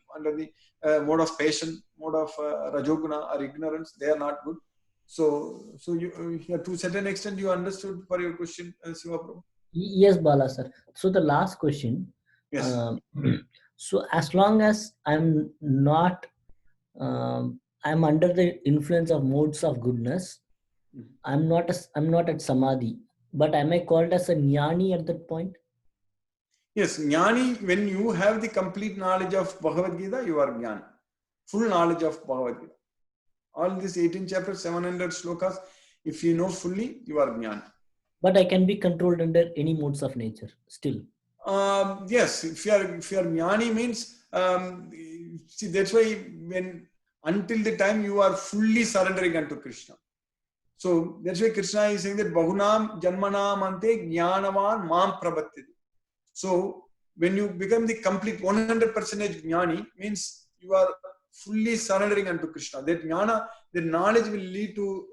mode of passion, mode of rajoguna or ignorance. They are not good. So you to a certain extent you understood for your question, Siva Prabhu? Yes, Bala sir. So the last question. Yes. So as long as I'm not I'm under the influence of modes of goodness, I'm not at samadhi, but am I called as a jnani at that point? Yes, jnani, when you have the complete knowledge of Bhagavad Gita, you are jnani. Full knowledge of Bhagavad Gita. All these 18 chapters, 700 slokas, if you know fully, you are jnani. But I can be controlled under any modes of nature still. Yes, if you are jnani means, see, that's why until the time you are fully surrendering unto Krishna. So that's why Krishna is saying that Bahunam Janmanam Ante Jnanavan Mam Prabhatyati. So when you become the complete 100% jnani, means you are fully surrendering unto Krishna. That jnana, the knowledge will lead to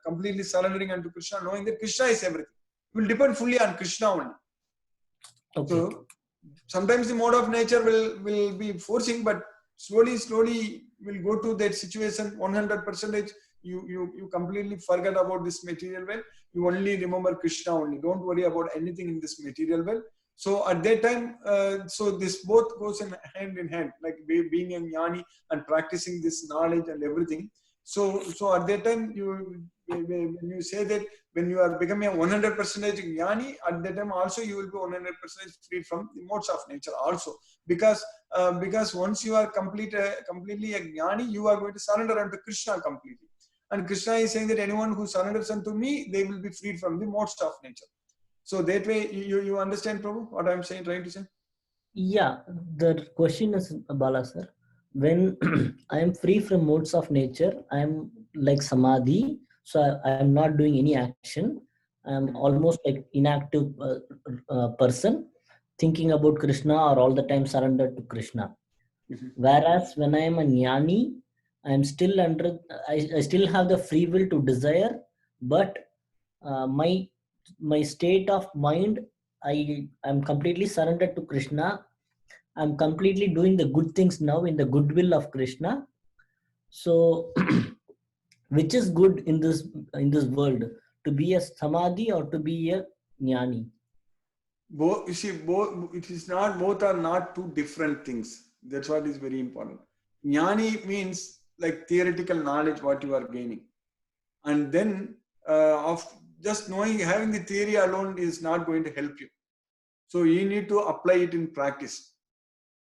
completely surrendering unto Krishna, knowing that Krishna is everything. It will depend fully on Krishna only. Okay. So sometimes the mode of nature will be forcing, but slowly will go to that situation 100%. You completely forget about this material world. You only remember Krishna only. Don't worry about anything in this material world. So at that time, so this both goes in hand, like being a jnani and practicing this knowledge and everything. So at that time, when you say that when you are becoming a 100% jnani, at that time also you will be 100% free from the modes of nature also. Because once you are completely a jnani, you are going to surrender unto Krishna completely. And Krishna is saying that anyone who surrenders unto me, they will be freed from the modes of nature. So that way, you understand, Prabhu, what I'm saying, trying to say? Yeah, the question is, Bala sir, when I am free from modes of nature, I am like samadhi, so I am not doing any action. I am almost like inactive person, thinking about Krishna or all the time surrendered to Krishna. Whereas when I am a jnani, I am still I still have the free will to desire, but my state of mind, I'm completely surrendered to Krishna. I'm completely doing the good things now in the goodwill of Krishna. So which is good in this world, to be a samadhi or to be a jnani? Both, you see, both, it is not, both are not two different things. That's what is very important. Jnani means like theoretical knowledge what you are gaining, and then of just knowing, having the theory alone is not going to help you. So you need to apply it in practice.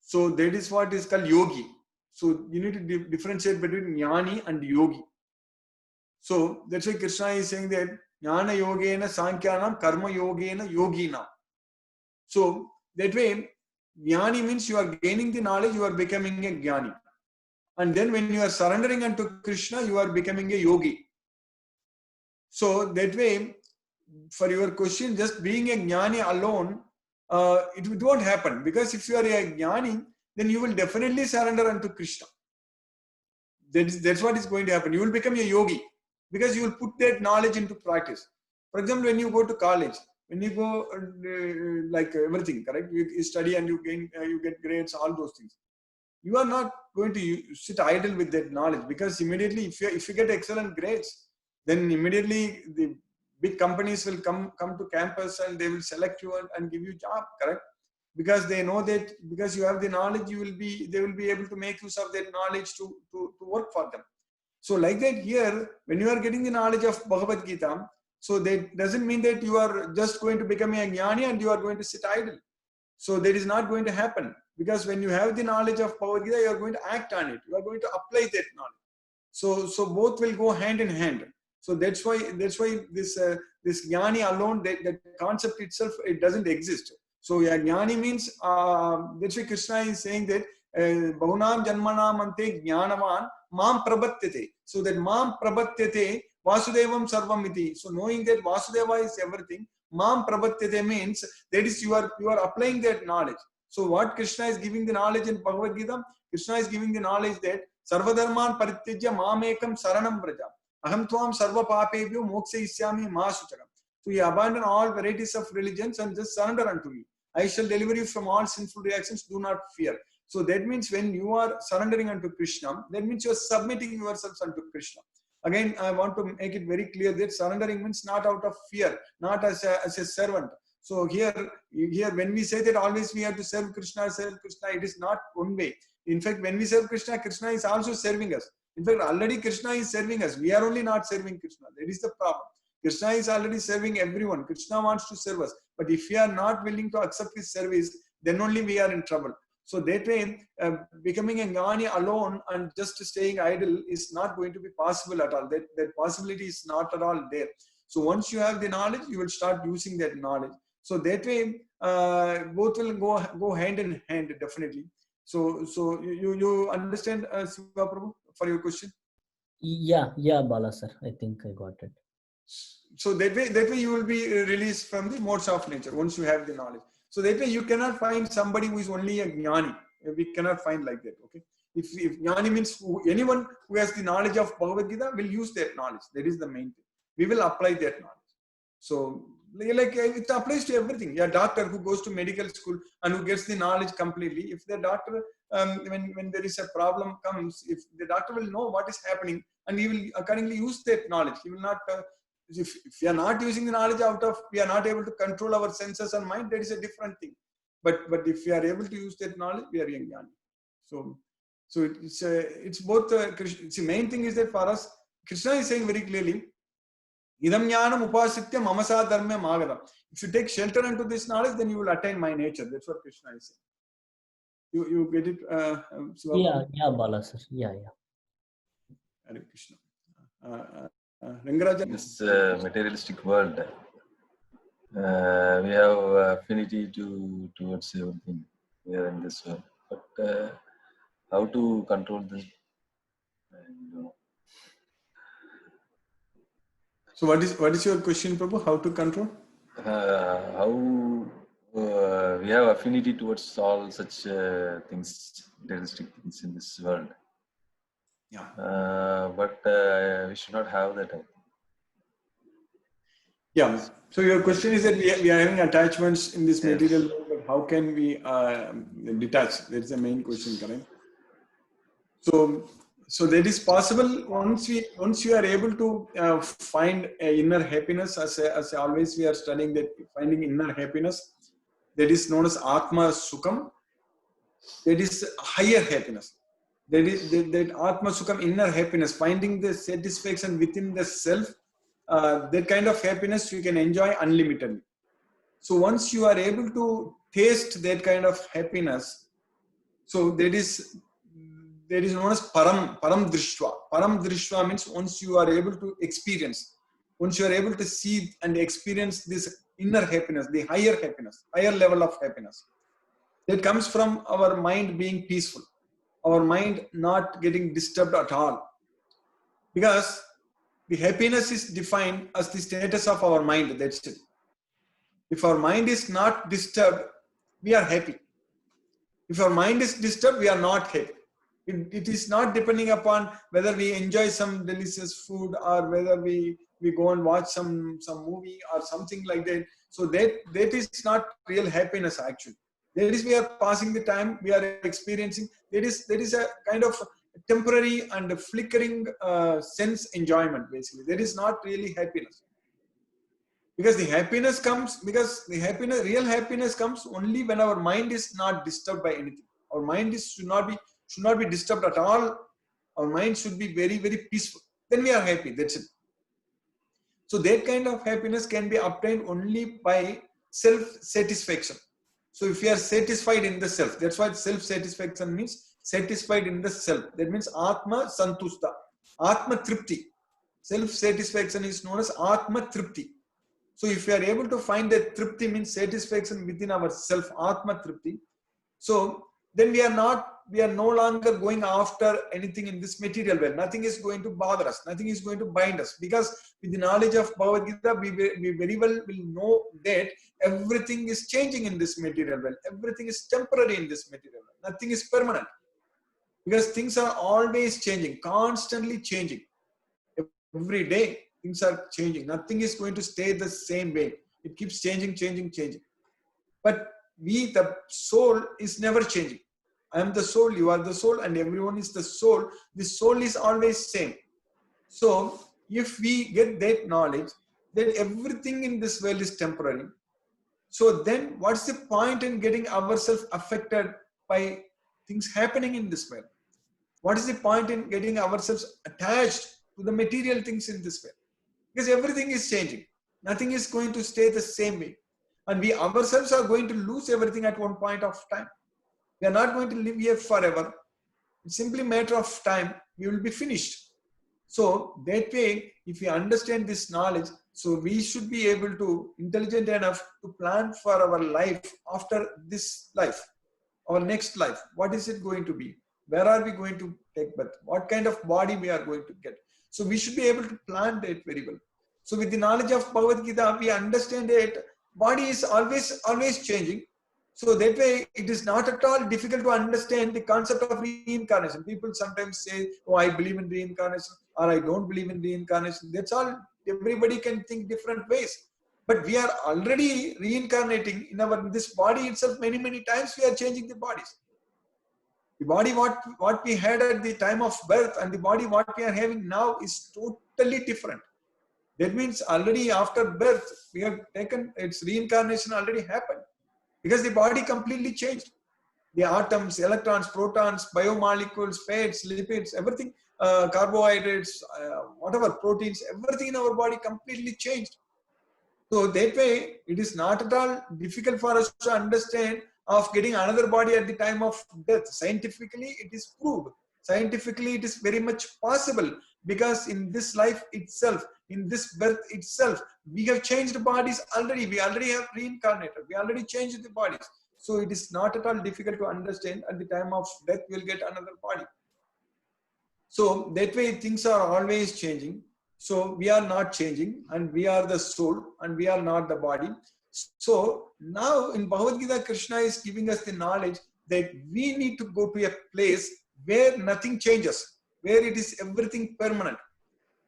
So that is what is called yogi. So you need to differentiate between jnani and yogi. So that's why Krishna is saying that jnana yogena sankyanam karma yogena yogina. So that way, jnani means you are gaining the knowledge, you are becoming a jnani. And then when you are surrendering unto Krishna, you are becoming a yogi. So that way, for your question, just being a jnani alone, it won't happen. Because if you are a jnani, then you will definitely surrender unto Krishna. That's what is going to happen. You will become a yogi because you will put that knowledge into practice. For example, when you go to college, when you go like everything, correct? You study and you get grades, all those things. You are not going to sit idle with that knowledge, because immediately if you get excellent grades, then immediately the big companies will come to campus and they will select you and give you job, correct? Because they know that because you have the knowledge, they will be able to make use of that knowledge to work for them. So like that here, when you are getting the knowledge of Bhagavad Gita, so that doesn't mean that you are just going to become a jnani and you are going to sit idle. So that is not going to happen, because when you have the knowledge of Bhagavad Gita, you are going to act on it. You are going to apply that knowledge. So both will go hand in hand. So that's why this jnani alone, that concept itself, it doesn't exist. So yeah, jnani means that's why Krishna is saying that bahunam janmanam ante jnanavan mam prabatyate. So that mam prabatyate vasudevam sarvam iti. So knowing that Vasudeva is everything, mam prabatyate means that is you are applying that knowledge. So what Krishna is giving the knowledge in Bhagavad Gita, Krishna is giving the knowledge that sarvadharman parityajya mamekam saranam braja aham tvam sarva papebhyo mokshayishyami ma suchakam. So you abandon all varieties of religions and just surrender unto me. I shall deliver you from all sinful reactions. Do not fear. So that means when you are surrendering unto Krishna, that means you are submitting yourselves unto Krishna. Again, I want to make it very clear that surrendering means not out of fear, not as a servant. So here, when we say that always we have to serve Krishna, it is not one way. In fact, when we serve Krishna, Krishna is also serving us. In fact, already Krishna is serving us. We are only not serving Krishna. That is the problem. Krishna is already serving everyone. Krishna wants to serve us. But if we are not willing to accept his service, then only we are in trouble. So that way, becoming a jnani alone and just staying idle is not going to be possible at all. That possibility is not at all there. So once you have the knowledge, you will start using that knowledge. So that way, both will go hand in hand, definitely. So you understand, Siva Prabhu, for your question? Yeah, Bala sir, I think I got it. So that way you will be released from the modes of nature once you have the knowledge. So that way you cannot find somebody who is only a jnani. We cannot find like that. Okay. If jnani means anyone who has the knowledge of Bhagavad Gita will use that knowledge. That is the main thing. We will apply that knowledge. So, like it applies to everything. A doctor who goes to medical school and who gets the knowledge completely. If the doctor, when there is a problem comes, if the doctor will know what is happening and he will accordingly use that knowledge. He will not. If we are not using the knowledge we are not able to control our senses and mind. That is a different thing. But if we are able to use that knowledge, we are young jnani. So it's both. The main thing is that for us, Krishna is saying very clearly. Idam jnanam upasitya mamasa dharma magadam. If you take shelter into this knowledge, then you will attain my nature. That's what Krishna is saying. You get it? Yeah, Bala sir. Yeah. Hare Krishna. Rangarajan. In this materialistic world, we have affinity towards everything here in this world. But how to control this? So what is your question, Prabhu? How to control? How we have affinity towards all such things, materialistic things in this world. Yeah. But we should not have that. Yeah. So your question is that we are having attachments in this material world, but how can we detach? That's the main question, correct? So that is possible once you are able to find inner happiness. As always we are studying that finding inner happiness. That is known as Atma Sukham. That is higher happiness. That is that Atma Sukham, inner happiness, finding the satisfaction within the self. That kind of happiness you can enjoy unlimitedly. So once you are able to taste that kind of happiness, so that is known as Param Drishwa. Param Drishwa means once you are able to experience, once you are able to see and experience this inner happiness, the higher happiness, higher level of happiness, that comes from our mind being peaceful, our mind not getting disturbed at all. Because the happiness is defined as the status of our mind, that's it. If our mind is not disturbed, we are happy. If our mind is disturbed, we are not happy. It is not depending upon whether we enjoy some delicious food or whether we go and watch some movie or something like that. So that is not real happiness actually. That is we are passing the time, we are experiencing. That is a kind of temporary and flickering sense enjoyment basically. That is not really happiness. Because the real happiness comes only when our mind is not disturbed by anything. Our mind should not be disturbed at all. Our mind should be very, very peaceful. Then we are happy. That's it. So that kind of happiness can be obtained only by self-satisfaction. So if we are satisfied in the self, that's why self-satisfaction means satisfied in the self. That means Atma Santusta, Atma Tripti. Self-satisfaction is known as Atma Tripti. So if we are able to find that Tripti means satisfaction within our self, Atma Tripti. So then we are no longer going after anything in this material world. Nothing is going to bother us. Nothing is going to bind us. Because with the knowledge of Bhagavad Gita, we very well will know that everything is changing in this material world. Everything is temporary in this material world. Nothing is permanent. Because things are always changing, constantly changing. Every day, things are changing. Nothing is going to stay the same way. It keeps changing. But the soul is never changing. I am the soul, you are the soul, and everyone is the soul. The soul is always same. So, if we get that knowledge, then everything in this world is temporary. So then, what's the point in getting ourselves affected by things happening in this world? What is the point in getting ourselves attached to the material things in this world? Because everything is changing. Nothing is going to stay the same way. And we ourselves are going to lose everything at one point of time. We are not going to live here forever. It's simply a matter of time. We will be finished. So that way, if we understand this knowledge, so we should be able to, intelligent enough to plan for our life after this life, our next life. What is it going to be? Where are we going to take birth? What kind of body we are going to get? So we should be able to plan that very well. So with the knowledge of Bhagavad Gita, we understand that body is always changing. So that way, it is not at all difficult to understand the concept of reincarnation. People sometimes say, oh, I believe in reincarnation, or I don't believe in reincarnation. That's all. Everybody can think different ways. But we are already reincarnating in this body itself. Many, many times we are changing the bodies. The body what we had at the time of birth and the body what we are having now is totally different. That means already after birth, we have taken its reincarnation already happened. Because the body completely changed. The atoms, electrons, protons, biomolecules, fats, lipids, everything, carbohydrates, whatever, proteins, everything in our body completely changed. So that way, it is not at all difficult for us to understand of getting another body at the time of death. Scientifically, it is proved. Scientifically, it is very much possible because in this life itself, in this birth itself, we have changed bodies already. We already have reincarnated. We already changed the bodies. So it is not at all difficult to understand at the time of death, we'll get another body. So that way things are always changing. So we are not changing and we are the soul and we are not the body. So now in Bhagavad Gita, Krishna is giving us the knowledge that we need to go to a place where nothing changes, where it is everything permanent,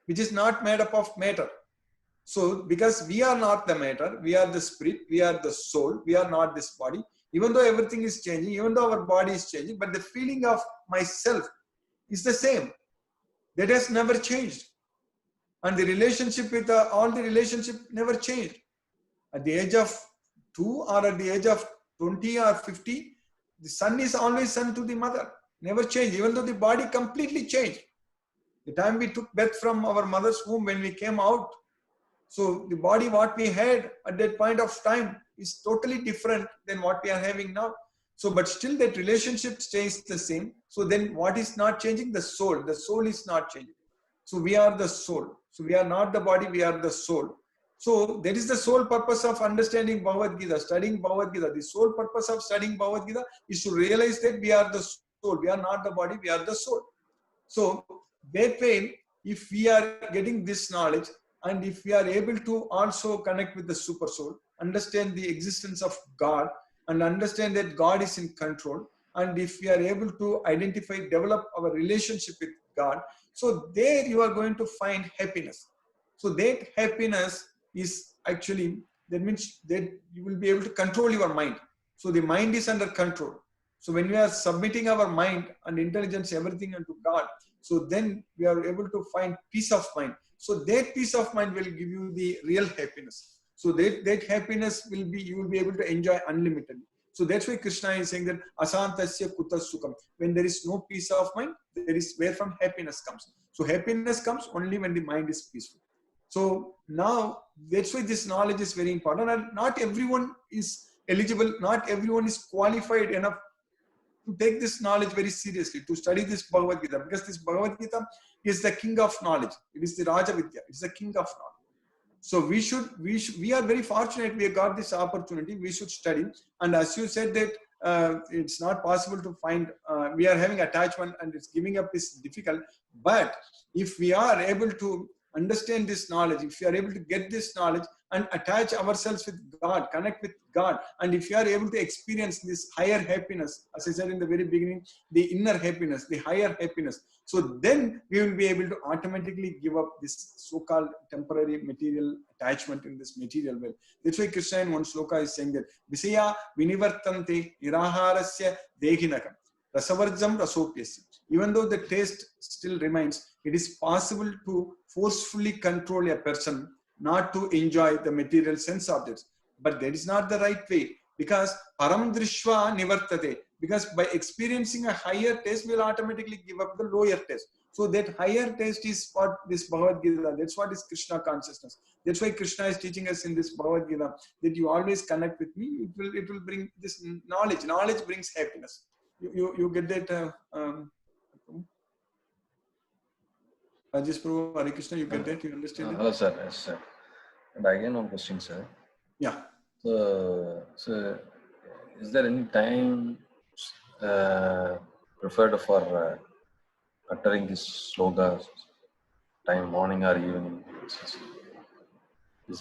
which is not made up of matter. So because we are not the matter, we are the spirit, we are the soul, we are not this body. Even though everything is changing, even though our body is changing, but the feeling of myself is the same. That has never changed. And the relationship with all the relationship never changed. At the age of 2 or at the age of 20 or 50, the son is always son to the mother. Never changed, even though the body completely changed. The time we took birth from our mother's womb, when we came out, so the body what we had at that point of time is totally different than what we are having now. So, but still that relationship stays the same. So then what is not changing? The soul. The soul is not changing. So we are the soul. So we are not the body, we are the soul. So that is the sole purpose of understanding Bhagavad Gita, studying Bhagavad Gita. The sole purpose of studying Bhagavad Gita is to realize that we are the soul. We are not the body, we are the soul. So that way, if we are getting this knowledge, and if we are able to also connect with the super soul, understand the existence of God, and understand that God is in control, and if we are able to identify, develop our relationship with God, so there you are going to find happiness. So that happiness is actually, that means that you will be able to control your mind. So the mind is under control. So when we are submitting our mind and intelligence, everything unto God, so then we are able to find peace of mind. So that peace of mind will give you the real happiness. So that happiness will be, you will be able to enjoy unlimitedly. So that's why Krishna is saying that asantasya kuta sukham. When there is no peace of mind, there is where from happiness comes. So happiness comes only when the mind is peaceful. So now that's why this knowledge is very important, and not everyone is eligible, not everyone is qualified enough to take this knowledge very seriously, to study this Bhagavad Gita, because this Bhagavad Gita is the king of knowledge. It is the Raja Vidya. It is the king of knowledge. So we are very fortunate we have got this opportunity. We should study. And as you said that it's not possible to find, we are having attachment and it's giving up is difficult. But if we are able to understand this knowledge, if you are able to get this knowledge and attach ourselves with God, connect with God, and if you are able to experience this higher happiness, as I said in the very beginning, the inner happiness, the higher happiness, so then we will be able to automatically give up this so-called temporary material attachment in this material world. That's why Krishna in one sloka is saying that Visaya vinivartante niraharasya dehinakam rasavarjam rasopyasya. Even though the taste still remains, it is possible to forcefully control a person not to enjoy the material sense objects. But that is not the right way, because param drishva nivartate. Because by experiencing a higher taste, we will automatically give up the lower taste. So that higher taste is what this Bhagavad Gita, that's what is Krishna consciousness. That's why Krishna is teaching us in this Bhagavad Gita that you always connect with me. It will bring this knowledge. Knowledge brings happiness. You get that? Rajesh Prabhu, Hare Krishna, you get that? You understand it? Hello, sir. Yes, sir. And again, one question, sir. Yeah. So is there any time preferred for uttering this sloga, time morning or evening?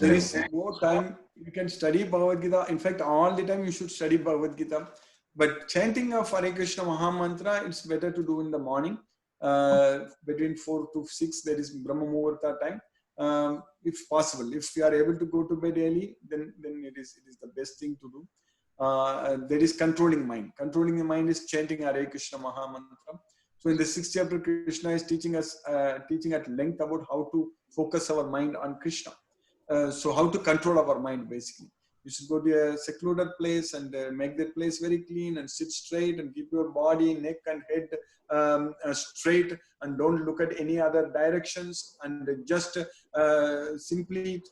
There is no time you can study Bhagavad Gita. In fact, all the time you should study Bhagavad Gita. But chanting of Hare Krishna Mahamantra, it's better to do in the morning. Between 4 to 6, there is Brahma Muhurta time. If possible, if you are able to go to bed early, then it is the best thing to do. There is controlling mind. Controlling the mind is chanting Hare Krishna Mahamantra. So in the 6th chapter, Krishna is teaching us, teaching at length about how to focus our mind on Krishna. So how to control our mind, basically. You should go to a secluded place and make that place very clean and sit straight and keep your body, neck and head straight, and don't look at any other directions, and just simply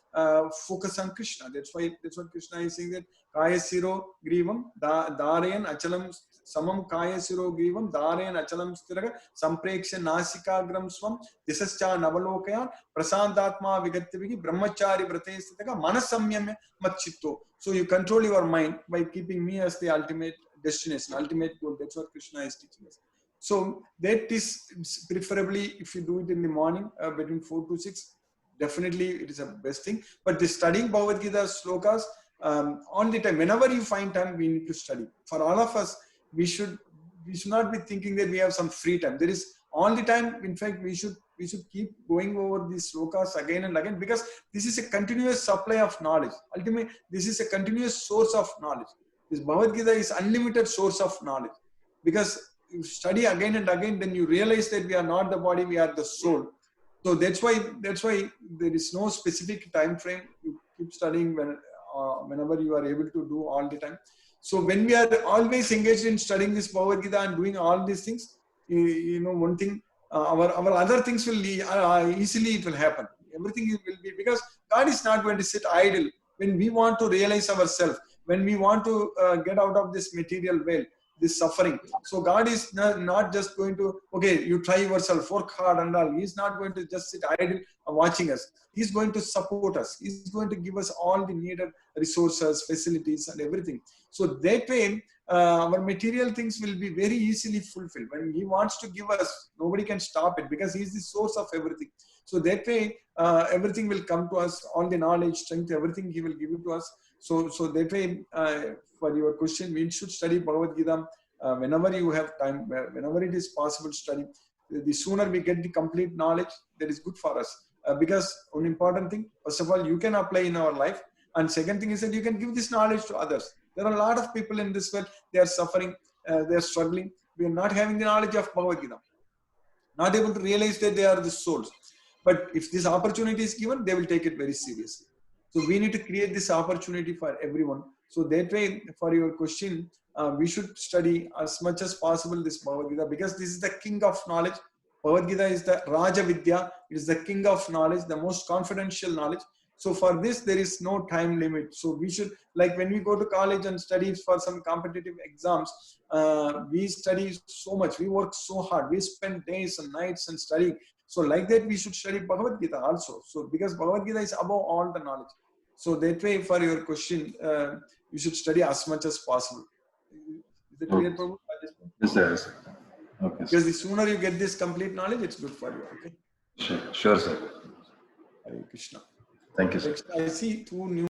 focus on Krishna. That's what Krishna is saying, that Kaya Siro Grivam Dharayan Achalam Samam Kaya Siro Grivam Dharayan Achalam Stiraga Sampreksha Nasikagram Swam Disascha Navalokaya Prasantatma Vigativiki Brahmachari Bratestaka Manasamyam Machitto. So you control your mind by keeping me as the ultimate destination, ultimate goal. That's what Krishna is teaching us. So that is preferably, if you do it in the morning between 4 to 6, definitely it is the best thing. But the studying Bhagavad Gita slokas all the time, whenever you find time, we need to study. For all of us, we should not be thinking that we have some free time. There is all the time. In fact, we should keep going over these slokas again and again, because this is a continuous supply of knowledge. Ultimately, this is a continuous source of knowledge. This Bhagavad Gita is unlimited source of knowledge, because you study again and again, then you realize that we are not the body, we are the soul. So that's why there is no specific time frame. You keep studying whenever you are able to do all the time. So when we are always engaged in studying this Bhagavad Gita and doing all these things, you know, one thing, our other things will easily it will happen. Everything will be, because God is not going to sit idle when we want to realize ourselves, when we want to get out of this material veil, this suffering. So God is not just going to, okay, you try yourself, work hard and all. He's not going to just sit idle watching us. He's going to support us. He's going to give us all the needed resources, facilities and everything. So that way, our material things will be very easily fulfilled. When He wants to give us, nobody can stop it, because He is the source of everything. So that way, everything will come to us, all the knowledge, strength, everything He will give it to us. So that way, for your question, we should study Bhagavad Gita whenever you have time, whenever it is possible to study. The sooner we get the complete knowledge, that is good for us. Because one important thing, first of all, you can apply in our life. And second thing is that you can give this knowledge to others. There are a lot of people in this world, they are suffering, they are struggling. We are not having the knowledge of Bhagavad Gita, not able to realize that they are the souls. But if this opportunity is given, they will take it very seriously. So we need to create this opportunity for everyone. So that way, for your question, we should study as much as possible this Bhagavad Gita, because this is the king of knowledge. Bhagavad Gita is the Raja Vidya. It is the king of knowledge, the most confidential knowledge. So for this, there is no time limit. So we should, like when we go to college and study for some competitive exams, we study so much. We work so hard. We spend days and nights and studying. So like that, we should study Bhagavad Gita also. So because Bhagavad Gita is above all the knowledge. So that way, for your question, you should study as much as possible. Is it clear, Prabhu? Yes, sir. Yes, sir. Okay. Because the sooner you get this complete knowledge, it's good for you. Okay. Sure, sir. Hare Krishna. Thank you, sir. Next, I see two new